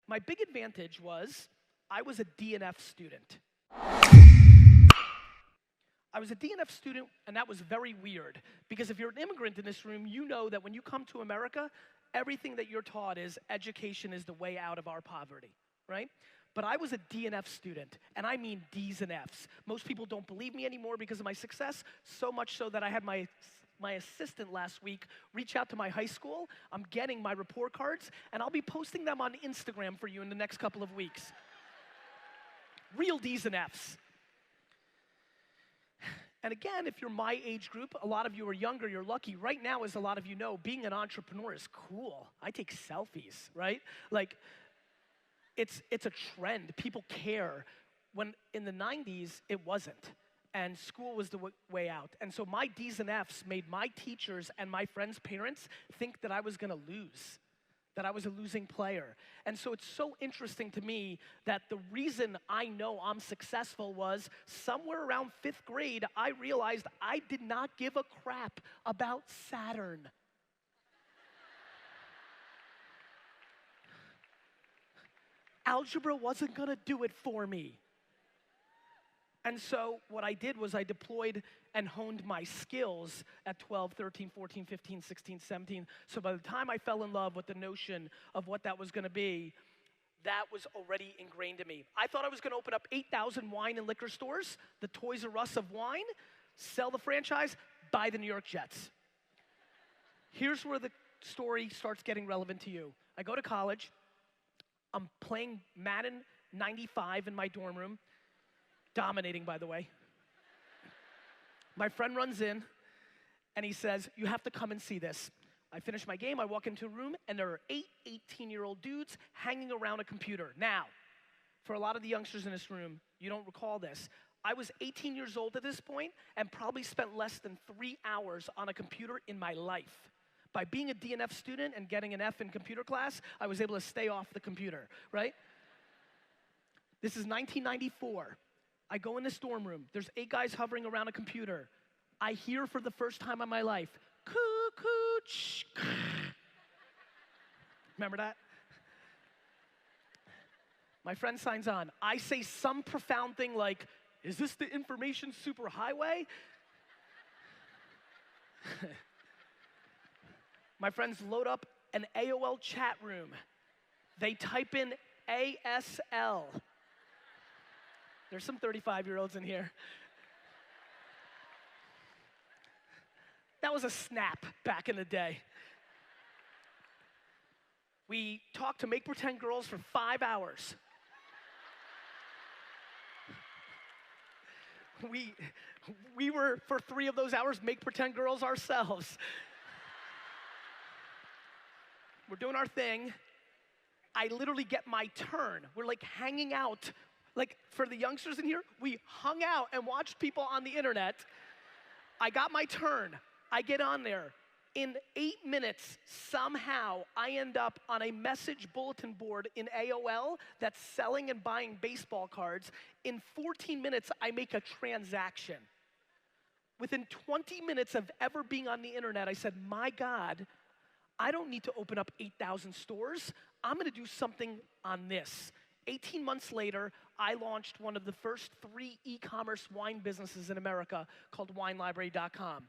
My big advantage was I was a DNF student. I was a DNF student, and that was very weird. Because if you're an immigrant in this room, you know that when you come to America, everything that you're taught is education is the way out of our poverty, right? But I was a DNF student, and I mean D's and F's. Most people don't believe me anymore because of my success, so much so that I had my assistant last week reach out to my high school. I'm getting my report cards, and I'll be posting them on Instagram for you in the next couple of weeks. Real D's and F's. And again, if you're my age group, a lot of you are younger, you're lucky. Right now, as a lot of you know, being an entrepreneur is cool. I take selfies, right? Like, it's a trend. People care. When in the 90s, it wasn't. And school was the way out. And so my D's and F's made my teachers and my friends' parents think that I was gonna lose, that I was a losing player. And so it's so interesting to me that the reason I know I'm successful was somewhere around 5th grade, I realized I did not give a crap about Saturn. Algebra wasn't gonna do it for me. And so what I did was I deployed and honed my skills at 12, 13, 14, 15, 16, 17. So by the time I fell in love with the notion of what that was gonna be, that was already ingrained in me. I thought I was gonna open up 8,000 wine and liquor stores, the Toys R Us of wine, sell the franchise, buy the New York Jets. Here's where the story starts getting relevant to you. I go to college, I'm playing Madden 95 in my dorm room, dominating, by the way. My friend runs in, and he says, you have to come and see this. I finish my game, I walk into a room, and there are 8 18-year-old dudes hanging around a computer. Now, for a lot of the youngsters in this room, you don't recall this. I was 18 years old at this point, and probably spent less than 3 hours on a computer in my life. By being a DNF student and getting an F in computer class, I was able to stay off the computer, right? This is 1994. I go in this dorm room. There's 8 guys hovering around a computer. I hear for the first time in my life, cuckoo, ch. Remember that? My friend signs on. I say some profound thing like, is this the information superhighway? My friends load up an AOL chat room. They type in ASL. There's some 35-year-olds in here. That was a snap back in the day. We talked to Make Pretend Girls for 5 hours. We were, for 3 of those hours, Make Pretend Girls ourselves. We're doing our thing. I literally get my turn. We're like hanging out. Like for the youngsters in here, we hung out and watched people on the internet. I got my turn. I get on there. In 8 minutes, somehow, I end up on a message bulletin board in AOL that's selling and buying baseball cards. In 14 minutes, I make a transaction. Within 20 minutes of ever being on the internet, I said, my God, I don't need to open up 8,000 stores. I'm gonna do something on this. 18 months later, I launched one of the first 3 e-commerce wine businesses in America called WineLibrary.com.